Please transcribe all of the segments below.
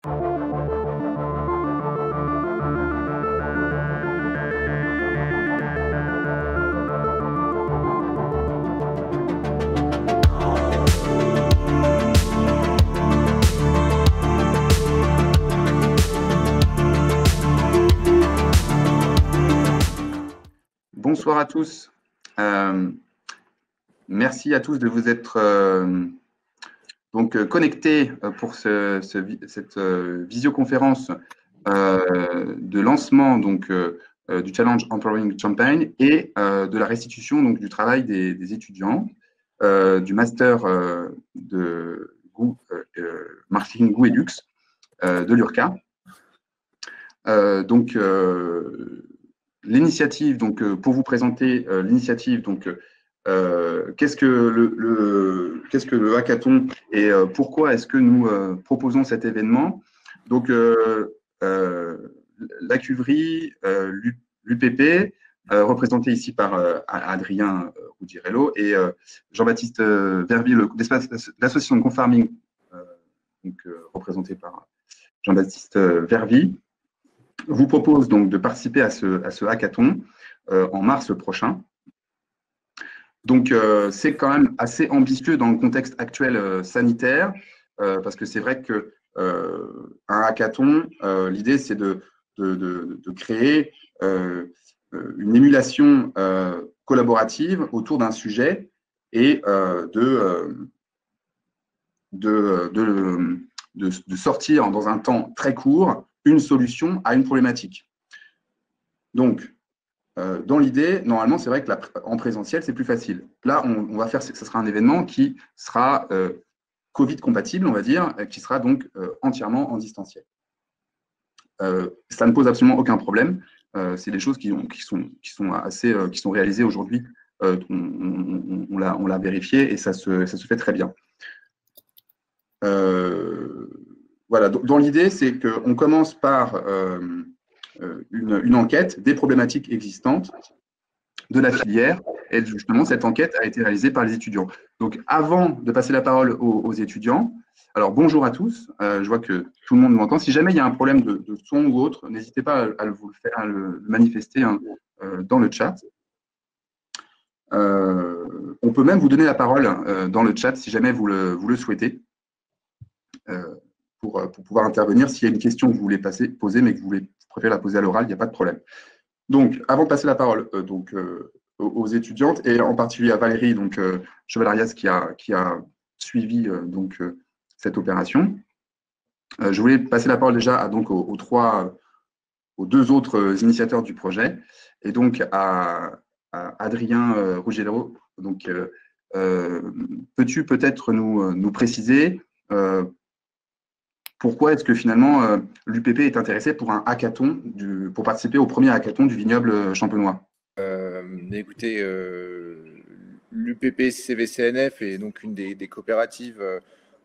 Bonsoir à tous. Merci à tous de vous être connectés pour cette visioconférence de lancement du Challenge Empowering Champagne et de la restitution du travail des étudiants du master de marketing goût et luxe de l'URCA. L'initiative, pour vous présenter l'initiative, qu'est-ce que le hackathon et pourquoi est-ce que nous proposons cet événement? La cuverie, l'UPP, représenté ici par Adrien Ruggiero et Jean-Baptiste Vervi, l'association de Confarming, représentée par Jean-Baptiste Vervi, vous propose donc de participer à ce hackathon en mars prochain. Donc, c'est quand même assez ambitieux dans le contexte actuel sanitaire, parce que c'est vrai que un hackathon, l'idée, c'est de créer une émulation collaborative autour d'un sujet et de sortir dans un temps très court une solution à une problématique. Donc, dans l'idée, normalement, c'est vrai que en présentiel, c'est plus facile. Là, on va faire, ce sera un événement qui sera Covid compatible, on va dire, qui sera donc entièrement en distanciel. Ça ne pose absolument aucun problème. C'est des choses qui sont réalisées aujourd'hui. On l'a vérifié et ça se fait très bien. Voilà, dans l'idée, c'est qu'on commence par une enquête des problématiques existantes de la filière. Et justement, cette enquête a été réalisée par les étudiants. Donc, avant de passer la parole aux étudiants, alors bonjour à tous. Je vois que tout le monde m'entend. Si jamais il y a un problème de son ou autre, n'hésitez pas à le manifester dans le chat. On peut même vous donner la parole dans le chat si jamais vous le souhaitez. Pour pouvoir intervenir. S'il y a une question que vous voulez poser, mais que vous préférez la poser à l'oral, il n'y a pas de problème. Donc, avant de passer la parole aux étudiantes, et en particulier à Valérie Chevalarias qui a suivi cette opération, je voulais passer la parole déjà aux deux autres initiateurs du projet, et donc à Adrien Ruggiero. Donc, peux-tu peut-être nous préciser pourquoi est-ce que finalement l'UPP est intéressé pour un hackathon, pour participer au premier hackathon du vignoble champenois? Écoutez, l'UPP CVCNF est donc une des coopératives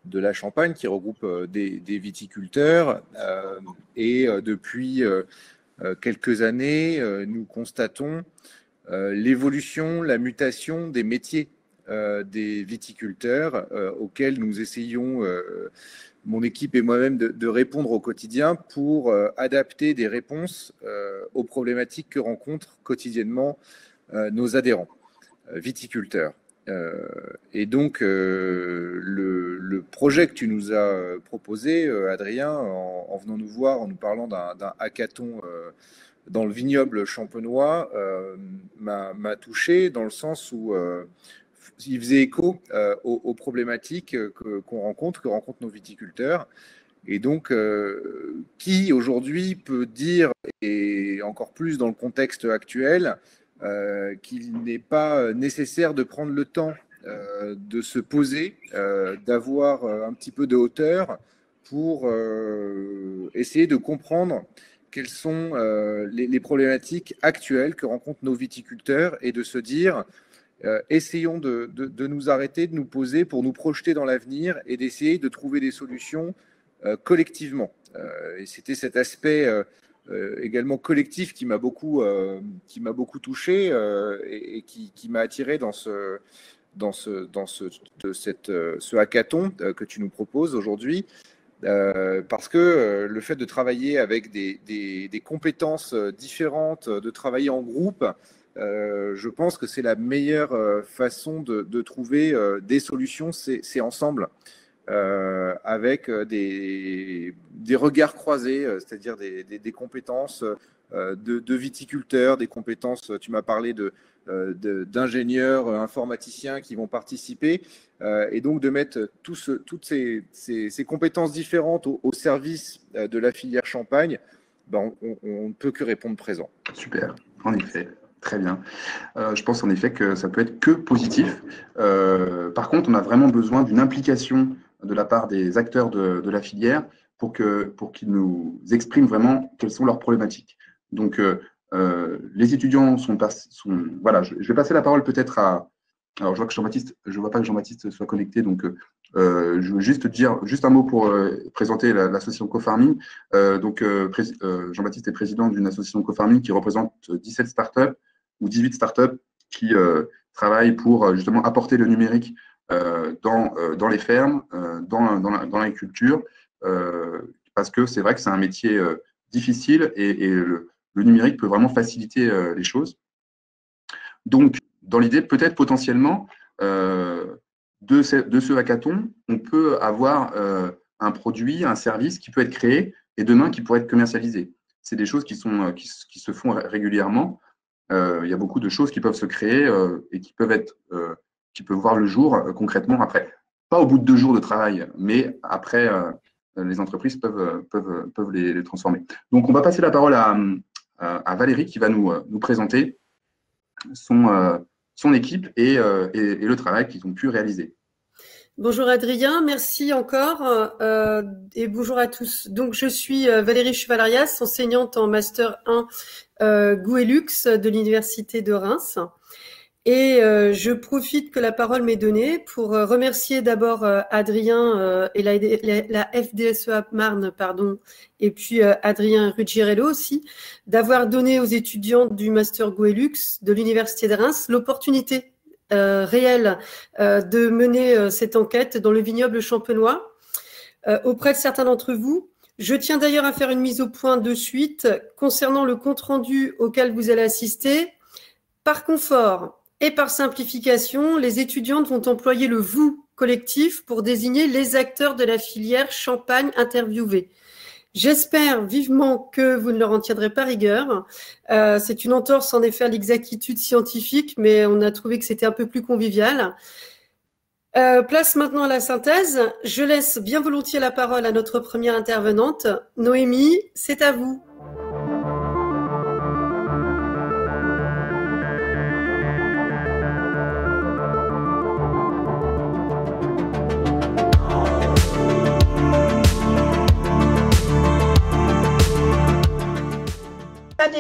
de la Champagne qui regroupe des viticulteurs et depuis quelques années, nous constatons l'évolution, la mutation des métiers des viticulteurs auxquels nous essayons mon équipe et moi-même de répondre au quotidien pour adapter des réponses aux problématiques que rencontrent quotidiennement nos adhérents viticulteurs. Et donc, le projet que tu nous as proposé, Adrien, en venant nous voir, en nous parlant d'un hackathon dans le vignoble champenois, m'a touché dans le sens où il faisait écho aux problématiques que rencontrent nos viticulteurs. Et donc, qui aujourd'hui peut dire, et encore plus dans le contexte actuel, qu'il n'est pas nécessaire de prendre le temps de se poser, d'avoir un petit peu de hauteur pour essayer de comprendre quelles sont les problématiques actuelles que rencontrent nos viticulteurs et de se dire essayons de nous arrêter, de nous poser pour nous projeter dans l'avenir et d'essayer de trouver des solutions collectivement. Et c'était cet aspect également collectif qui m'a beaucoup touché et qui m'a attiré dans ce hackathon que tu nous proposes aujourd'hui. parce que le fait de travailler avec des compétences différentes, de travailler en groupe, je pense que c'est la meilleure façon de trouver des solutions, c'est ensemble, avec des regards croisés, c'est-à-dire des compétences de viticulteurs, des compétences, tu m'as parlé d'ingénieurs, informaticiens qui vont participer, et donc de mettre toutes ces compétences différentes au service de la filière champagne, ben, on ne peut que répondre présent. Super, en effet, très bien. Je pense en effet que ça peut être que positif. Par contre, on a vraiment besoin d'une implication de la part des acteurs de la filière pour qu'ils nous expriment vraiment quelles sont leurs problématiques. Donc, les étudiants voilà, je vais passer la parole peut-être à. Alors, je vois pas que Jean-Baptiste soit connecté, donc je veux juste dire un mot pour présenter l'association Co-Farming. Jean-Baptiste est président d'une association Co-Farming qui représente 17 startups ou 18 startups qui travaillent pour justement apporter le numérique dans les fermes, dans l'agriculture, parce que c'est vrai que c'est un métier difficile et le numérique peut vraiment faciliter les choses. Donc, dans l'idée, peut-être potentiellement, de ce hackathon, on peut avoir un produit, un service qui peut être créé et demain qui pourrait être commercialisé. C'est des choses qui se font régulièrement. Il y a beaucoup de choses qui peuvent se créer et qui peuvent voir le jour concrètement après. Pas au bout de 2 jours de travail, mais après, les entreprises peuvent les transformer. Donc, on va passer la parole à Valérie qui va nous présenter son équipe et le travail qu'ils ont pu réaliser. Bonjour Adrien, merci encore et bonjour à tous. Donc je suis Valérie Chevalarias, enseignante en Master 1 Goût et Luxe de l'Université de Reims. Et je profite que la parole m'est donnée pour remercier d'abord Adrien et la FDSEA Marne, et puis Adrien Ruggiero aussi, d'avoir donné aux étudiants du Master Goût et Luxe de l'Université de Reims l'opportunité réelle de mener cette enquête dans le vignoble champenois auprès de certains d'entre vous. Je tiens d'ailleurs à faire une mise au point de suite concernant le compte-rendu auquel vous allez assister. Par confort et par simplification, les étudiantes vont employer le « vous » collectif pour désigner les acteurs de la filière champagne interviewés. J'espère vivement que vous ne leur en tiendrez pas rigueur. C'est une entorse en effet à l'exactitude scientifique, mais on a trouvé que c'était un peu plus convivial. Place maintenant à la synthèse. Je laisse bien volontiers la parole à notre première intervenante. Noémie, c'est à vous.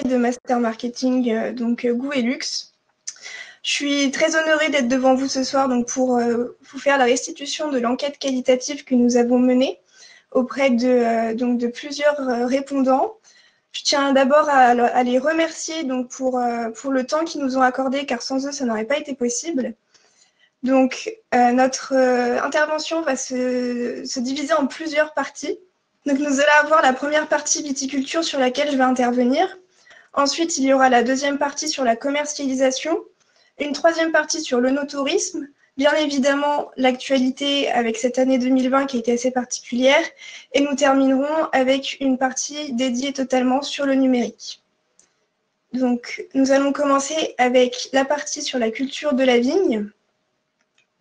De Master Marketing, Goût et Luxe. Je suis très honorée d'être devant vous ce soir pour vous faire la restitution de l'enquête qualitative que nous avons menée auprès de plusieurs répondants. Je tiens d'abord à les remercier pour le temps qu'ils nous ont accordé, car sans eux, ça n'aurait pas été possible. Donc, notre intervention va se diviser en plusieurs parties. Donc, nous allons avoir la première partie viticulture sur laquelle je vais intervenir. Ensuite, il y aura la deuxième partie sur la commercialisation, une troisième partie sur l'œnotourisme, bien évidemment l'actualité avec cette année 2020 qui a été assez particulière, et nous terminerons avec une partie dédiée totalement sur le numérique. Donc, nous allons commencer avec la partie sur la culture de la vigne.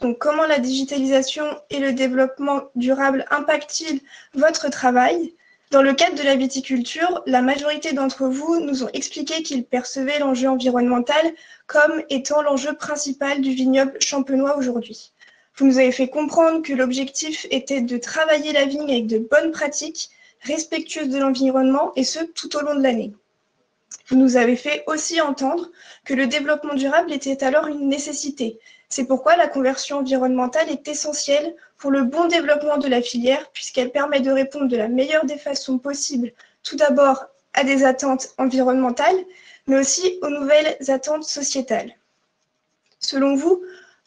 Donc, comment la digitalisation et le développement durable impactent-ils votre travail ? Dans le cadre de la viticulture, la majorité d'entre vous nous ont expliqué qu'ils percevaient l'enjeu environnemental comme étant l'enjeu principal du vignoble champenois aujourd'hui. Vous nous avez fait comprendre que l'objectif était de travailler la vigne avec de bonnes pratiques, respectueuses de l'environnement, et ce, tout au long de l'année. Vous nous avez fait aussi entendre que le développement durable était alors une nécessité. C'est pourquoi la conversion environnementale est essentielle pour le bon développement de la filière, puisqu'elle permet de répondre de la meilleure des façons possibles, tout d'abord à des attentes environnementales, mais aussi aux nouvelles attentes sociétales. Selon vous,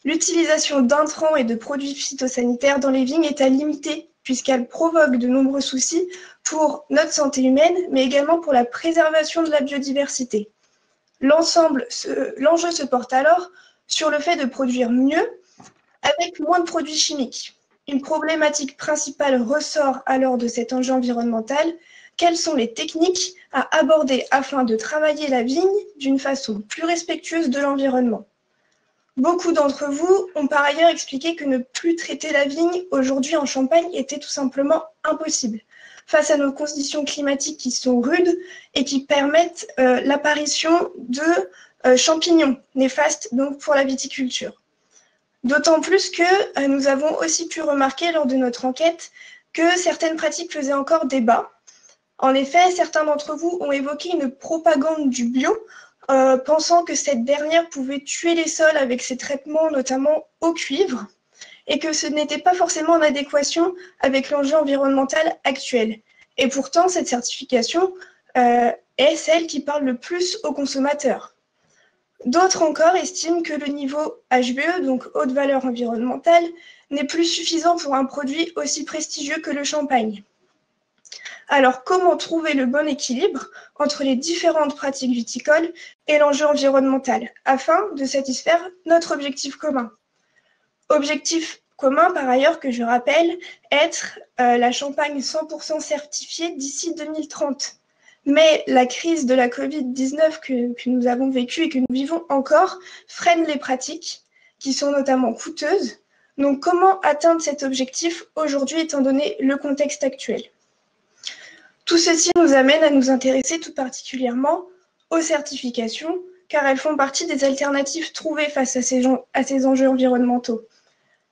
l'utilisation d'intrants et de produits phytosanitaires dans les vignes est à limiter puisqu'elle provoque de nombreux soucis pour notre santé humaine, mais également pour la préservation de la biodiversité. L'enjeu se porte alors sur le fait de produire mieux avec moins de produits chimiques. Une problématique principale ressort alors de cet enjeu environnemental. Quelles sont les techniques à aborder afin de travailler la vigne d'une façon plus respectueuse de l'environnement? Beaucoup d'entre vous ont par ailleurs expliqué que ne plus traiter la vigne aujourd'hui en Champagne était tout simplement impossible, face à nos conditions climatiques qui sont rudes et qui permettent l'apparition de champignons néfastes donc pour la viticulture. D'autant plus que nous avons aussi pu remarquer lors de notre enquête que certaines pratiques faisaient encore débat. En effet, certains d'entre vous ont évoqué une propagande du bio, pensant que cette dernière pouvait tuer les sols avec ses traitements, notamment au cuivre, et que ce n'était pas forcément en adéquation avec l'enjeu environnemental actuel. Et pourtant, cette certification est celle qui parle le plus aux consommateurs. D'autres encore estiment que le niveau HVE, donc haute valeur environnementale, n'est plus suffisant pour un produit aussi prestigieux que le champagne. Alors, comment trouver le bon équilibre entre les différentes pratiques viticoles et l'enjeu environnemental afin de satisfaire notre objectif commun? Objectif commun, par ailleurs, que je rappelle, être la Champagne 100% certifiée d'ici 2030. Mais la crise de la Covid-19 que nous avons vécue et que nous vivons encore freine les pratiques qui sont notamment coûteuses. Donc, comment atteindre cet objectif aujourd'hui étant donné le contexte actuel? Tout ceci nous amène à nous intéresser tout particulièrement aux certifications, car elles font partie des alternatives trouvées face à ces enjeux environnementaux.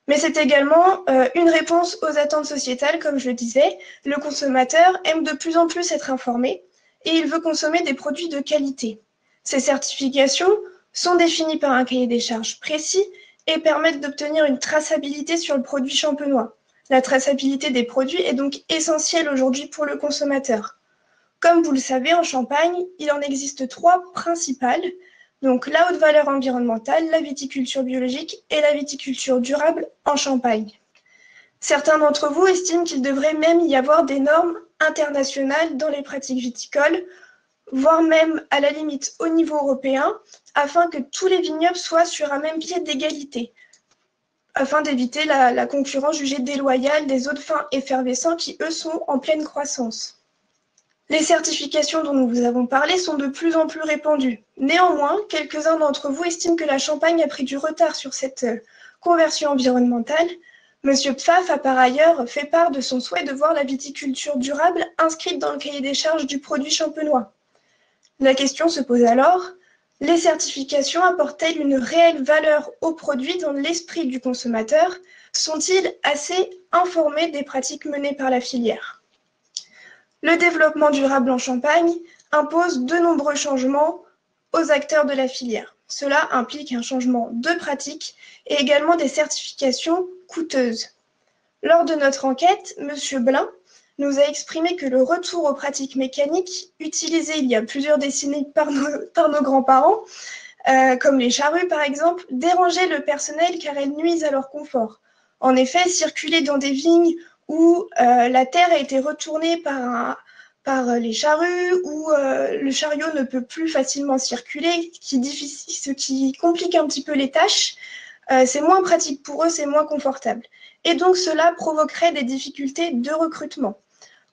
Mais c'est également une réponse aux attentes sociétales, comme je le disais. Le consommateur aime de plus en plus être informé et il veut consommer des produits de qualité. Ces certifications sont définies par un cahier des charges précis et permettent d'obtenir une traçabilité sur le produit champenois. La traçabilité des produits est donc essentielle aujourd'hui pour le consommateur. Comme vous le savez, en Champagne, il en existe 3 principales, donc la haute valeur environnementale, la viticulture biologique et la viticulture durable en Champagne. Certains d'entre vous estiment qu'il devrait même y avoir des normes internationales dans les pratiques viticoles, voire même à la limite au niveau européen, afin que tous les vignobles soient sur un même pied d'égalité, afin d'éviter la concurrence jugée déloyale des eaux de vin effervescents qui, eux, sont en pleine croissance. Les certifications dont nous vous avons parlé sont de plus en plus répandues. Néanmoins, quelques-uns d'entre vous estiment que la Champagne a pris du retard sur cette conversion environnementale. Monsieur Pfaff a par ailleurs fait part de son souhait de voir la viticulture durable inscrite dans le cahier des charges du produit champenois. La question se pose alors, les certifications apportent-elles une réelle valeur au produit dans l'esprit du consommateur? Sont-ils assez informés des pratiques menées par la filière? Le développement durable en Champagne impose de nombreux changements aux acteurs de la filière. Cela implique un changement de pratique et également des certifications coûteuses. Lors de notre enquête, M. Blin nous a exprimé que le retour aux pratiques mécaniques utilisées il y a plusieurs décennies par nos grands-parents, comme les charrues par exemple, dérangeait le personnel car elles nuisent à leur confort. En effet, circuler dans des vignes où la terre a été retournée par les charrues, où le chariot ne peut plus facilement circuler, ce qui complique un petit peu les tâches, c'est moins pratique pour eux, c'est moins confortable. Et donc cela provoquerait des difficultés de recrutement.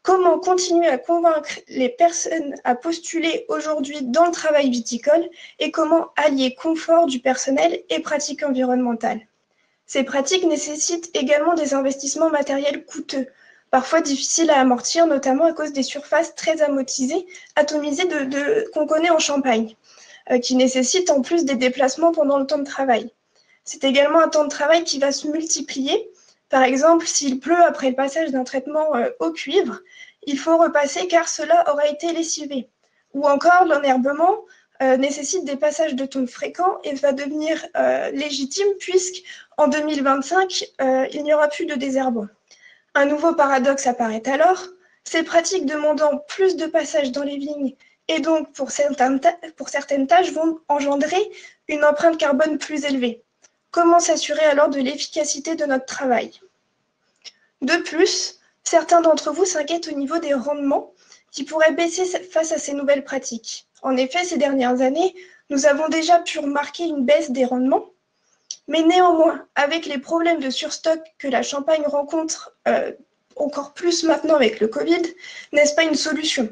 Comment continuer à convaincre les personnes à postuler aujourd'hui dans le travail viticole et comment allier confort du personnel et pratiques environnementales? Ces pratiques nécessitent également des investissements matériels coûteux, parfois difficiles à amortir, notamment à cause des surfaces très atomisées qu'on connaît en Champagne, qui nécessitent en plus des déplacements pendant le temps de travail. C'est également un temps de travail qui va se multiplier. Par exemple, s'il pleut après le passage d'un traitement au cuivre, il faut repasser car cela aura été lessivé. Ou encore, l'enherbement nécessite des passages de tonnes fréquents et va devenir légitime puisqu'en 2025, il n'y aura plus de désherbant. Un nouveau paradoxe apparaît alors, ces pratiques demandant plus de passages dans les vignes et donc pour certaines tâches vont engendrer une empreinte carbone plus élevée. Comment s'assurer alors de l'efficacité de notre travail? De plus, Certains d'entre vous s'inquiètent au niveau des rendements qui pourraient baisser face à ces nouvelles pratiques. En effet, ces dernières années, nous avons déjà pu remarquer une baisse des rendements, mais néanmoins, avec les problèmes de surstock que la Champagne rencontre encore plus maintenant avec le Covid, n'est-ce pas une solution?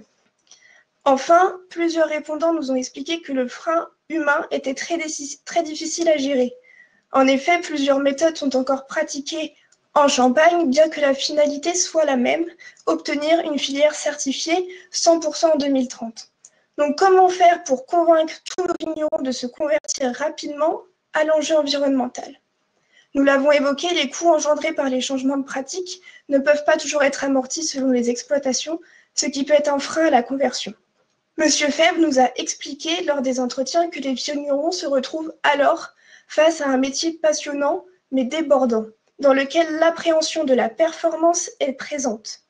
Enfin, plusieurs répondants nous ont expliqué que le frein humain était très difficile à gérer. En effet, plusieurs méthodes sont encore pratiquées en Champagne, bien que la finalité soit la même, obtenir une filière certifiée 100% en 2030. Donc, comment faire pour convaincre tous nos vignerons de se convertir rapidement à l'enjeu environnemental? Nous l'avons évoqué, les coûts engendrés par les changements de pratiques ne peuvent pas toujours être amortis selon les exploitations, ce qui peut être un frein à la conversion. Monsieur Febvre nous a expliqué lors des entretiens que les vignerons se retrouvent alors face à un métier passionnant mais débordant, dans lequel l'appréhension de la performance est présente.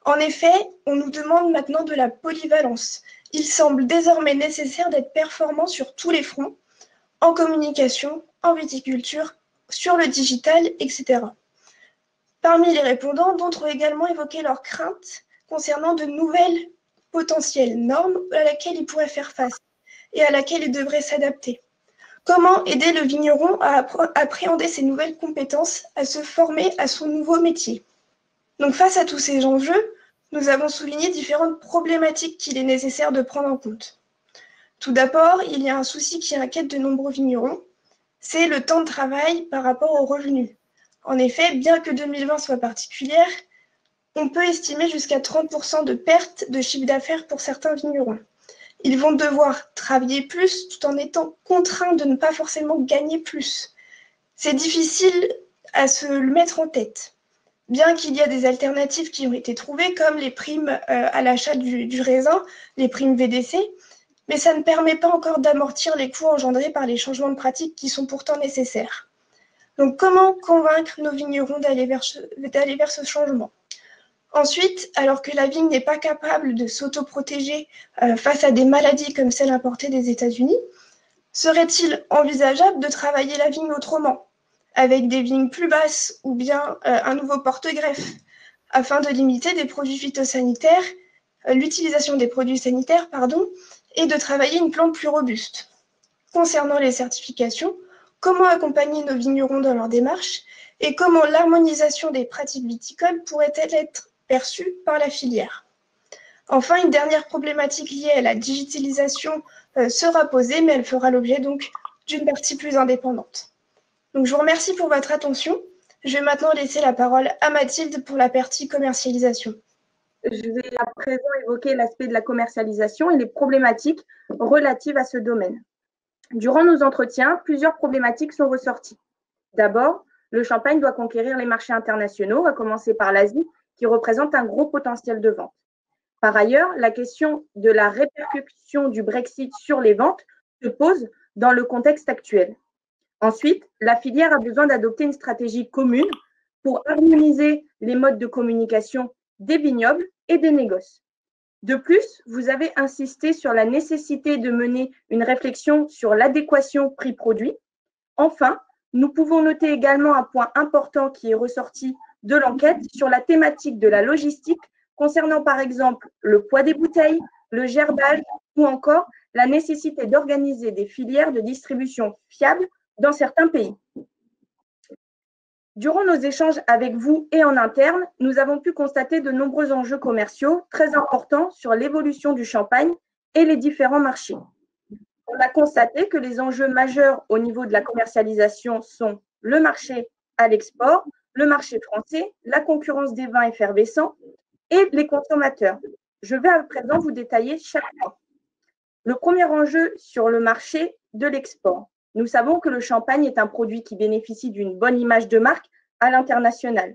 En effet, on nous demande maintenant de la polyvalence. Il semble désormais nécessaire d'être performant sur tous les fronts, en communication, en viticulture, sur le digital, etc. Parmi les répondants, d'autres ont également évoqué leurs craintes concernant de nouvelles potentielles normes à laquelle ils pourraient faire face et à laquelle ils devraient s'adapter. Comment aider le vigneron à appréhender ces nouvelles compétences, à se former à son nouveau métier? Donc face à tous ces enjeux, nous avons souligné différentes problématiques qu'il est nécessaire de prendre en compte. Tout d'abord, il y a un souci qui inquiète de nombreux vignerons, c'est le temps de travail par rapport aux revenus. En effet, bien que 2020 soit particulière, on peut estimer jusqu'à 30% de perte de chiffre d'affaires pour certains vignerons. Ils vont devoir travailler plus tout en étant contraints de ne pas forcément gagner plus. C'est difficile à se le mettre en tête. Bien qu'il y a des alternatives qui ont été trouvées, comme les primes à l'achat du raisin, les primes VDC, mais ça ne permet pas encore d'amortir les coûts engendrés par les changements de pratiques qui sont pourtant nécessaires. Donc, comment convaincre nos vignerons d'aller vers ce changement? Ensuite, alors que la vigne n'est pas capable de s'autoprotéger face à des maladies comme celles importées des États-Unis, serait-il envisageable de travailler la vigne autrement, avec des vignes plus basses ou bien un nouveau porte-greffe, afin de limiter des produits phytosanitaires, l'utilisation des produits sanitaires, et de travailler une plante plus robuste? Concernant les certifications, comment accompagner nos vignerons dans leur démarche et comment l'harmonisation des pratiques viticoles pourrait-elle être perçue par la filière? Enfin, une dernière problématique liée à la digitalisation sera posée, mais elle fera l'objet donc d'une partie plus indépendante. Donc, je vous remercie pour votre attention. Je vais maintenant laisser la parole à Mathilde pour la partie commercialisation. Je vais à présent évoquer l'aspect de la commercialisation et les problématiques relatives à ce domaine. Durant nos entretiens, plusieurs problématiques sont ressorties. D'abord, le champagne doit conquérir les marchés internationaux, à commencer par l'Asie, qui représente un gros potentiel de vente. Par ailleurs, la question de la répercussion du Brexit sur les ventes se pose dans le contexte actuel. Ensuite, la filière a besoin d'adopter une stratégie commune pour harmoniser les modes de communication des vignobles et des négoces. De plus, vous avez insisté sur la nécessité de mener une réflexion sur l'adéquation prix-produit. Enfin, nous pouvons noter également un point important qui est ressorti de l'enquête sur la thématique de la logistique concernant par exemple le poids des bouteilles, le gerbage ou encore la nécessité d'organiser des filières de distribution fiables dans certains pays. Durant nos échanges avec vous et en interne, nous avons pu constater de nombreux enjeux commerciaux très importants sur l'évolution du champagne et les différents marchés. On a constaté que les enjeux majeurs au niveau de la commercialisation sont le marché à l'export, le marché français, la concurrence des vins effervescents et les consommateurs. Je vais à présent vous détailler chaque point. Le premier enjeu sur le marché de l'export. Nous savons que le champagne est un produit qui bénéficie d'une bonne image de marque à l'international,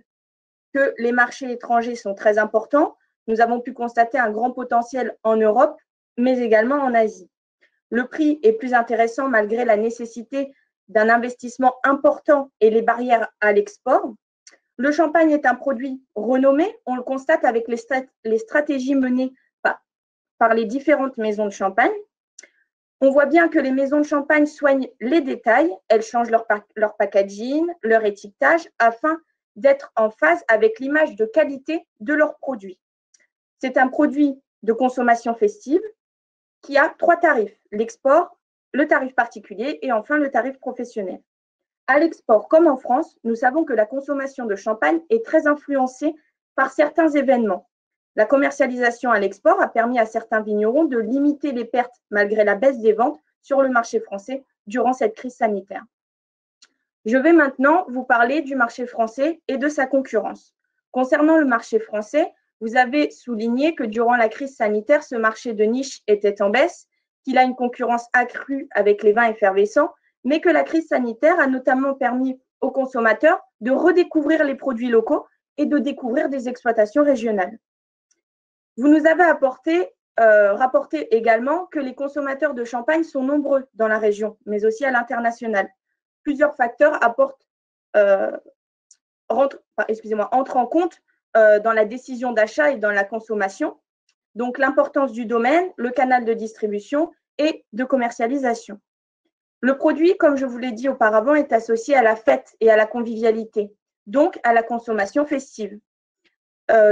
que les marchés étrangers sont très importants. Nous avons pu constater un grand potentiel en Europe, mais également en Asie. Le prix est plus intéressant malgré la nécessité d'un investissement important et les barrières à l'export. Le champagne est un produit renommé, on le constate avec les stratégies menées par les différentes maisons de champagne. On voit bien que les maisons de champagne soignent les détails, elles changent leur packaging, leur étiquetage afin d'être en phase avec l'image de qualité de leurs produits. C'est un produit de consommation festive qui a 3 tarifs, l'export, le tarif particulier et enfin le tarif professionnel. À l'export, comme en France, nous savons que la consommation de champagne est très influencée par certains événements. La commercialisation à l'export a permis à certains vignerons de limiter les pertes malgré la baisse des ventes sur le marché français durant cette crise sanitaire. Je vais maintenant vous parler du marché français et de sa concurrence. Concernant le marché français, vous avez souligné que durant la crise sanitaire, ce marché de niche était en baisse, qu'il a une concurrence accrue avec les vins effervescents, mais que la crise sanitaire a notamment permis aux consommateurs de redécouvrir les produits locaux et de découvrir des exploitations régionales. Vous nous avez rapporté également que les consommateurs de champagne sont nombreux dans la région, mais aussi à l'international. Plusieurs facteurs entrent en compte dans la décision d'achat et dans la consommation. Donc, l'importance du domaine, le canal de distribution et de commercialisation. Le produit, comme je vous l'ai dit auparavant, est associé à la fête et à la convivialité, donc à la consommation festive.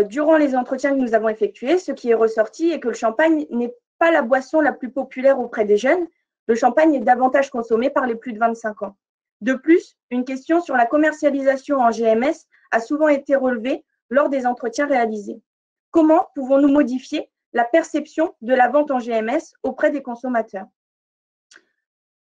Durant les entretiens que nous avons effectués, ce qui est ressorti est que le champagne n'est pas la boisson la plus populaire auprès des jeunes. Le champagne est davantage consommé par les plus de 25 ans. De plus, une question sur la commercialisation en GMS a souvent été relevée lors des entretiens réalisés. Comment pouvons-nous modifier la perception de la vente en GMS auprès des consommateurs?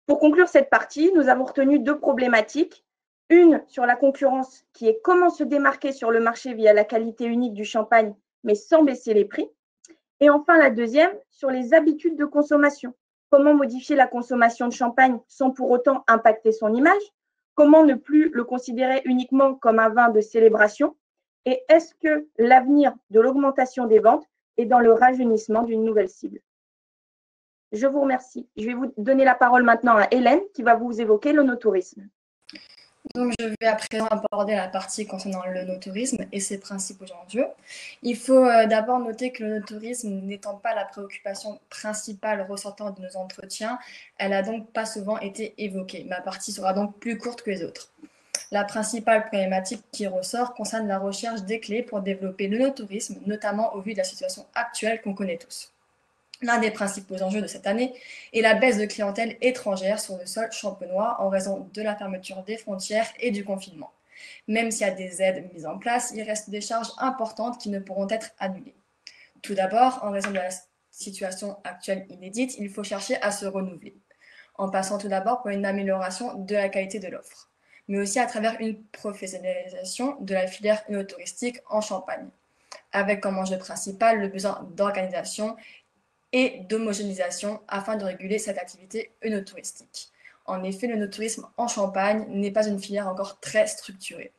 Pour conclure cette partie, nous avons retenu 2 problématiques. Une sur la concurrence, qui est comment se démarquer sur le marché via la qualité unique du champagne, mais sans baisser les prix. Et enfin, la deuxième, sur les habitudes de consommation. Comment modifier la consommation de champagne sans pour autant impacter son image? Comment ne plus le considérer uniquement comme un vin de célébration? Et est-ce que l'avenir de l'augmentation des ventes est dans le rajeunissement d'une nouvelle cible? Je vous remercie. Je vais vous donner la parole maintenant à Hélène qui va vous évoquer l'œnotourisme. Donc, je vais à présent aborder la partie concernant l'œnotourisme et ses principaux enjeux. Il faut d'abord noter que l'œnotourisme n'étant pas la préoccupation principale ressortant de nos entretiens, elle n'a donc pas souvent été évoquée. Ma partie sera donc plus courte que les autres. La principale problématique qui ressort concerne la recherche des clés pour développer l'œnotourisme, notamment au vu de la situation actuelle qu'on connaît tous. L'un des principaux enjeux de cette année est la baisse de clientèle étrangère sur le sol champenois en raison de la fermeture des frontières et du confinement. Même s'il y a des aides mises en place, il reste des charges importantes qui ne pourront être annulées. Tout d'abord, en raison de la situation actuelle inédite, il faut chercher à se renouveler, en passant tout d'abord par une amélioration de la qualité de l'offre, mais aussi à travers une professionnalisation de la filière œnotouristique en Champagne, avec comme enjeu principal le besoin d'organisation et d'homogénéisation afin de réguler cette activité œnotouristique. En effet, l'œnotourisme en Champagne n'est pas une filière encore très structurée.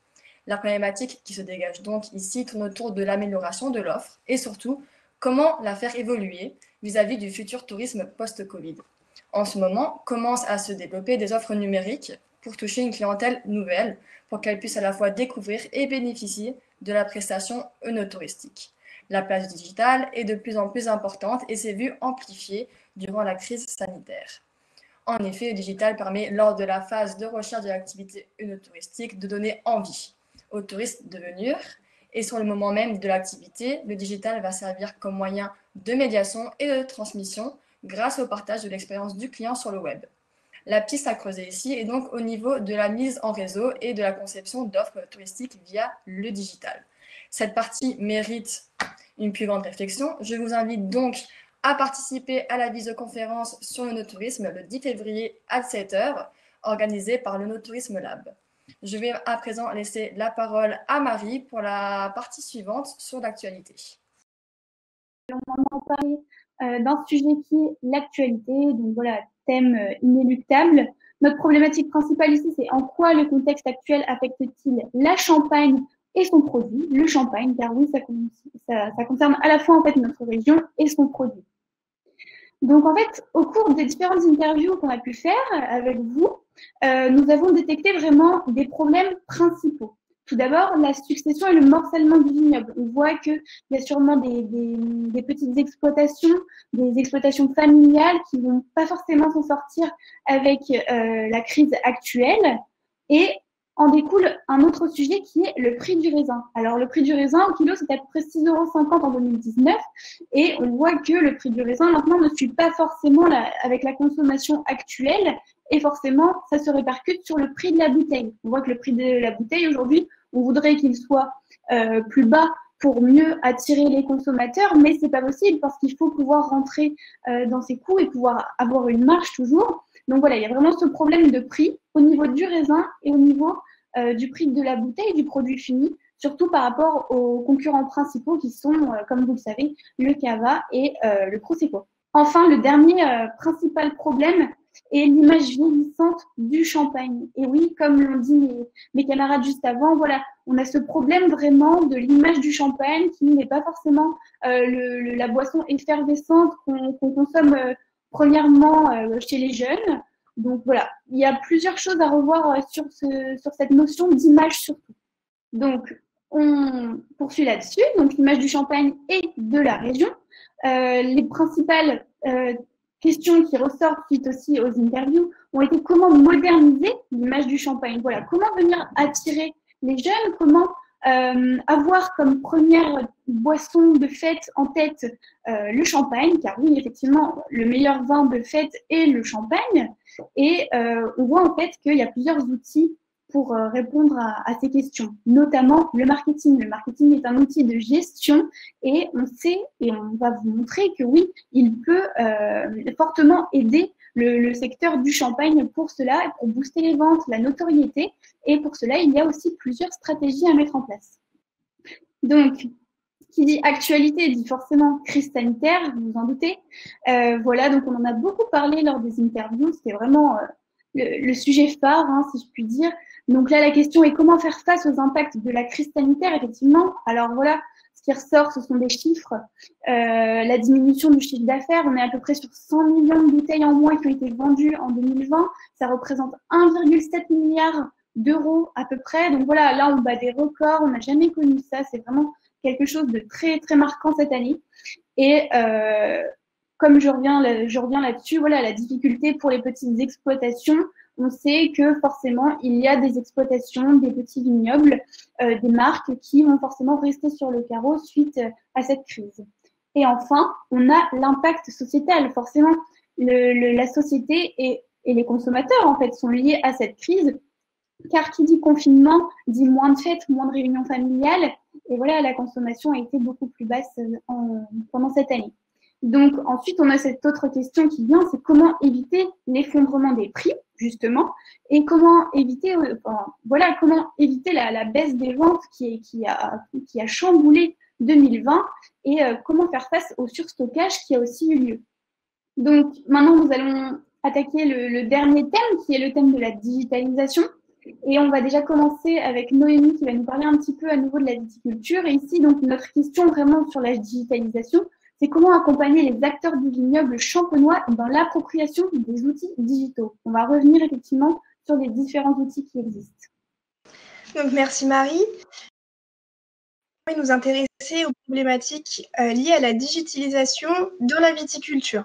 La problématique qui se dégage donc ici tourne autour de l'amélioration de l'offre et surtout, comment la faire évoluer vis-à-vis du futur tourisme post-Covid. En ce moment, commencent à se développer des offres numériques pour toucher une clientèle nouvelle, pour qu'elle puisse à la fois découvrir et bénéficier de la prestation œnotouristique. La place du digital est de plus en plus importante et s'est vue amplifiée durant la crise sanitaire. En effet, le digital permet, lors de la phase de recherche de l'activité œnotouristique, de donner envie aux touristes de venir. Et sur le moment même de l'activité, le digital va servir comme moyen de médiation et de transmission grâce au partage de l'expérience du client sur le web. La piste à creuser ici est donc au niveau de la mise en réseau et de la conception d'offres touristiques via le digital. Cette partie mérite une plus grande réflexion. Je vous invite donc à participer à la visioconférence sur l'œnotourisme le 10 février à 7h, organisée par l'œnotourisme Lab. Je vais à présent laisser la parole à Marie pour la partie suivante sur l'actualité. On va parler d'un sujet qui est l'actualité, donc voilà, thème inéluctable. Notre problématique principale ici, c'est en quoi le contexte actuel affecte-t-il la Champagne et son produit, le champagne, car oui, ça concerne à la fois en fait notre région et son produit. Donc en fait, au cours des différentes interviews qu'on a pu faire avec vous, nous avons détecté vraiment des problèmes principaux. Tout d'abord, la succession et le morcellement du vignoble. On voit qu'il y a sûrement des petites exploitations, des exploitations familiales qui ne vont pas forcément s'en sortir avec la crise actuelle. Et en découle un autre sujet qui est le prix du raisin. Alors, le prix du raisin au kilo, c'était à peu près 6,50 € en 2019. Et on voit que le prix du raisin, maintenant, ne suit pas forcément avec la consommation actuelle. Et forcément, ça se répercute sur le prix de la bouteille. On voit que le prix de la bouteille, aujourd'hui, on voudrait qu'il soit plus bas pour mieux attirer les consommateurs, mais c'est pas possible parce qu'il faut pouvoir rentrer dans ses coûts et pouvoir avoir une marge toujours. Donc voilà, il y a vraiment ce problème de prix au niveau du raisin et au niveau du prix de la bouteille, du produit fini, surtout par rapport aux concurrents principaux qui sont, comme vous le savez, le Cava et le Prosecco. Enfin, le dernier principal problème est l'image vieillissante du champagne. Et oui, comme l'ont dit mes camarades juste avant, voilà, on a ce problème vraiment de l'image du champagne qui n'est pas forcément la boisson effervescente qu'on consomme premièrement chez les jeunes. Donc voilà, il y a plusieurs choses à revoir sur cette notion d'image surtout. Donc, on poursuit là-dessus. Donc, l'image du champagne et de la région. Les principales questions qui ressortent suite aussi aux interviews ont été comment moderniser l'image du champagne. Voilà, comment venir attirer les jeunes, comment avoir comme première boisson de fête en tête le champagne, car oui, effectivement, le meilleur vin de fête est le champagne. Et on voit en fait qu'il y a plusieurs outils pour répondre à ces questions, notamment le marketing. Le marketing est un outil de gestion et on sait, et on va vous montrer que oui, il peut fortement aider le secteur du champagne pour cela, pour booster les ventes, la notoriété. Et pour cela, il y a aussi plusieurs stratégies à mettre en place. Donc, qui dit actualité dit forcément crise sanitaire, vous vous en doutez. Voilà, donc on en a beaucoup parlé lors des interviews. C'était vraiment le sujet phare, hein, si je puis dire. Donc là, la question est comment faire face aux impacts de la crise sanitaire, effectivement. Alors voilà, ce qui ressort, ce sont des chiffres. La diminution du chiffre d'affaires, on est à peu près sur 100 millions de bouteilles en moins qui ont été vendues en 2020. Ça représente 1,7 milliard d'euros à peu près. Donc voilà, là, on bat des records. On n'a jamais connu ça. C'est vraiment quelque chose de très, très marquant cette année. Et comme je reviens là-dessus, voilà, la difficulté pour les petites exploitations. On sait que forcément, il y a des exploitations, des petits vignobles, des marques qui vont forcément rester sur le carreau suite à cette crise. Et enfin, on a l'impact sociétal. Forcément, la société et les consommateurs, en fait, sont liés à cette crise. Car qui dit confinement, dit moins de fêtes, moins de réunions familiales. Et voilà, la consommation a été beaucoup plus basse pendant cette année. Donc ensuite, on a cette autre question qui vient, c'est comment éviter l'effondrement des prix, justement, et comment éviter, comment éviter la baisse des ventes qui a chamboulé 2020 et comment faire face au surstockage qui a aussi eu lieu. Donc maintenant, nous allons attaquer le dernier thème, qui est le thème de la digitalisation. Et on va déjà commencer avec Noémie qui va nous parler un petit peu à nouveau de la viticulture. Et ici, donc, notre question vraiment sur la digitalisation, c'est comment accompagner les acteurs du vignoble champenois dans l'appropriation des outils digitaux. On va revenir effectivement sur les différents outils qui existent. Donc, merci Marie. On va nous intéresser aux problématiques liées à la digitalisation dans la viticulture.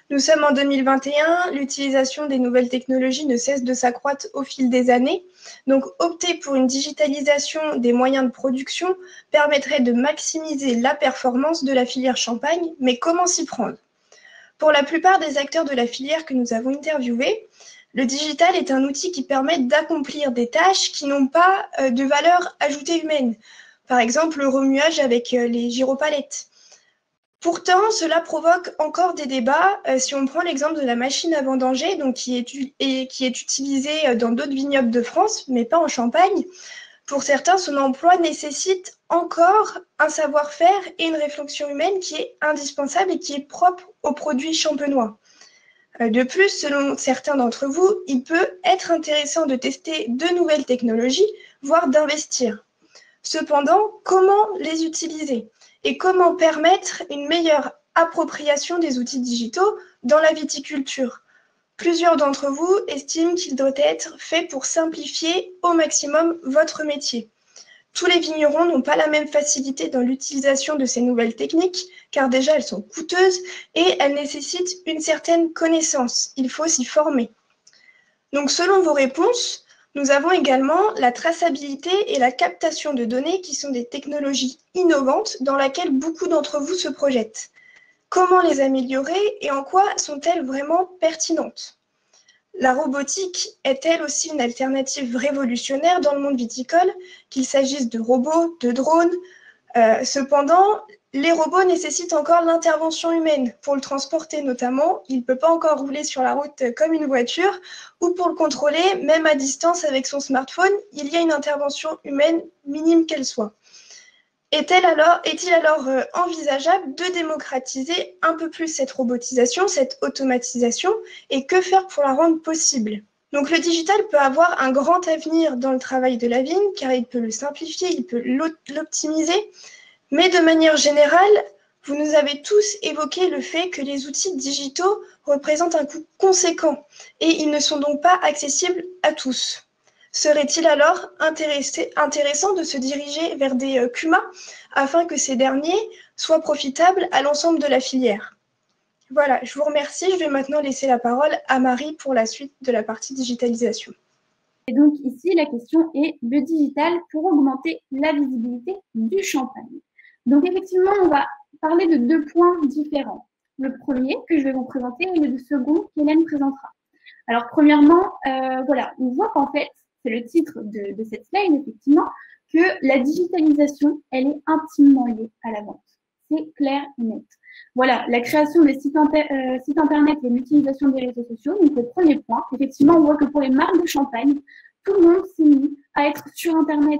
Nous sommes en 2021, l'utilisation des nouvelles technologies ne cesse de s'accroître au fil des années. Donc, opter pour une digitalisation des moyens de production permettrait de maximiser la performance de la filière champagne, mais comment s'y prendre? Pour la plupart des acteurs de la filière que nous avons interviewés, le digital est un outil qui permet d'accomplir des tâches qui n'ont pas de valeur ajoutée humaine. Par exemple, le remuage avec les gyropalettes. Pourtant, cela provoque encore des débats. Si on prend l'exemple de la machine à vendanger, donc qui est utilisée dans d'autres vignobles de France, mais pas en Champagne, pour certains, son emploi nécessite encore un savoir-faire et une réflexion humaine qui est indispensable et qui est propre aux produits champenois. De plus, selon certains d'entre vous, il peut être intéressant de tester de nouvelles technologies, voire d'investir. Cependant, comment les utiliser ? Et comment permettre une meilleure appropriation des outils digitaux dans la viticulture? Plusieurs d'entre vous estiment qu'il doit être fait pour simplifier au maximum votre métier. Tous les vignerons n'ont pas la même facilité dans l'utilisation de ces nouvelles techniques, car déjà elles sont coûteuses et elles nécessitent une certaine connaissance. Il faut s'y former. Donc selon vos réponses, Nous avons également la traçabilité et la captation de données qui sont des technologies innovantes dans lesquelles beaucoup d'entre vous se projettent. Comment les améliorer et en quoi sont-elles vraiment pertinentes? La robotique est elle aussi une alternative révolutionnaire dans le monde viticole, qu'il s'agisse de robots, de drones. Cependant, les robots nécessitent encore l'intervention humaine pour le transporter notamment. Il ne peut pas encore rouler sur la route comme une voiture ou pour le contrôler, même à distance avec son smartphone, il y a une intervention humaine minime qu'elle soit. Est-il alors envisageable de démocratiser un peu plus cette robotisation, cette automatisation, et que faire pour la rendre possible? Donc le digital peut avoir un grand avenir dans le travail de la vigne, car il peut le simplifier, il peut l'optimiser, mais de manière générale, vous nous avez tous évoqué le fait que les outils digitaux représentent un coût conséquent, et ils ne sont donc pas accessibles à tous. Serait-il alors intéressant de se diriger vers des CUMA afin que ces derniers soient profitables à l'ensemble de la filière? Voilà, je vous remercie. Je vais maintenant laisser la parole à Marie pour la suite de la partie digitalisation. Et donc ici, la question est le digital pour augmenter la visibilité du champagne. Donc effectivement, on va parler de deux points différents. Le premier que je vais vous présenter et le second qu'Hélène présentera. Alors premièrement, voilà, on voit qu'en fait, c'est le titre de cette slide, effectivement, que la digitalisation, elle est intimement liée à la vente. C'est clair et net. Voilà, la création des sites internet et l'utilisation des réseaux sociaux. Donc, le premier point, effectivement, on voit que pour les marques de champagne, tout le monde s'est mis à être sur Internet.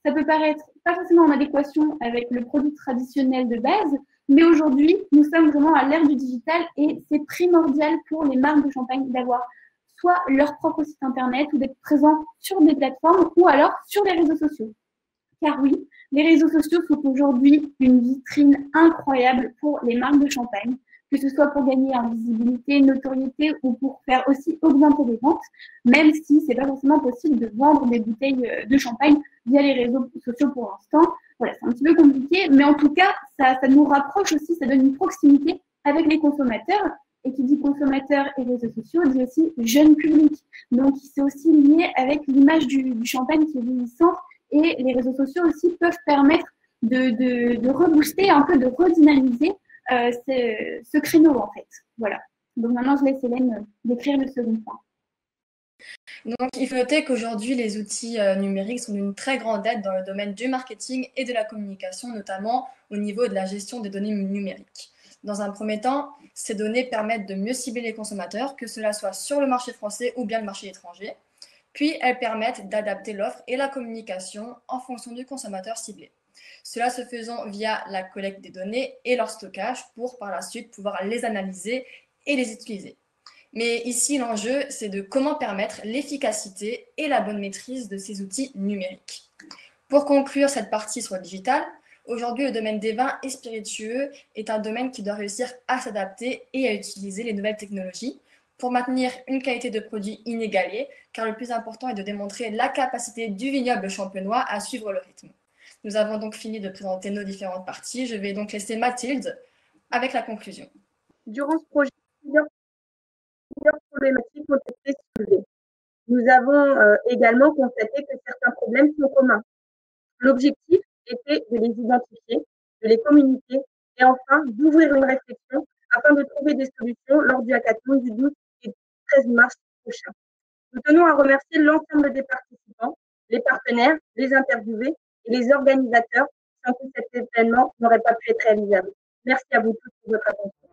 Ça peut paraître pas forcément en adéquation avec le produit traditionnel de base, mais aujourd'hui, nous sommes vraiment à l'ère du digital et c'est primordial pour les marques de champagne d'avoir soit leur propre site internet ou d'être présents sur des plateformes ou alors sur les réseaux sociaux. Car oui, les réseaux sociaux sont aujourd'hui une vitrine incroyable pour les marques de champagne, que ce soit pour gagner en visibilité, notoriété ou pour faire aussi augmenter les ventes, même si c'est pas forcément possible de vendre des bouteilles de champagne via les réseaux sociaux pour l'instant. Voilà, c'est un petit peu compliqué, mais en tout cas, ça nous rapproche aussi, ça donne une proximité avec les consommateurs. Et qui dit consommateurs et réseaux sociaux dit aussi jeune public. Donc, c'est aussi lié avec l'image du champagne qui est vieillissante et les réseaux sociaux aussi peuvent permettre de rebooster, un peu de redynamiser ce créneau en fait. Voilà. Donc maintenant, je laisse Hélène décrire le second point. Donc, il faut noter qu'aujourd'hui, les outils numériques sont d'une très grande aide dans le domaine du marketing et de la communication, notamment au niveau de la gestion des données numériques. Dans un premier temps, ces données permettent de mieux cibler les consommateurs, que cela soit sur le marché français ou bien le marché étranger. Puis, elles permettent d'adapter l'offre et la communication en fonction du consommateur ciblé. Cela se faisant via la collecte des données et leur stockage pour par la suite pouvoir les analyser et les utiliser. Mais ici, l'enjeu, c'est de comment permettre l'efficacité et la bonne maîtrise de ces outils numériques. Pour conclure cette partie sur le digital, aujourd'hui, le domaine des vins et spiritueux est un domaine qui doit réussir à s'adapter et à utiliser les nouvelles technologies pour maintenir une qualité de produit inégalée, car le plus important est de démontrer la capacité du vignoble champenois à suivre le rythme. Nous avons donc fini de présenter nos différentes parties. Je vais donc laisser Mathilde avec la conclusion. Durant ce projet, plusieurs problématiques ont été soulevées. Nous avons également constaté que certains problèmes sont communs. L'objectif était de les identifier, de les communiquer et enfin d'ouvrir une réflexion afin de trouver des solutions lors du hackathon du 12 et 13 mars prochain. Nous tenons à remercier l'ensemble des participants, les partenaires, les interviewés et les organisateurs sans qui cet événement n'aurait pas pu être réalisable. Merci à vous tous pour votre attention.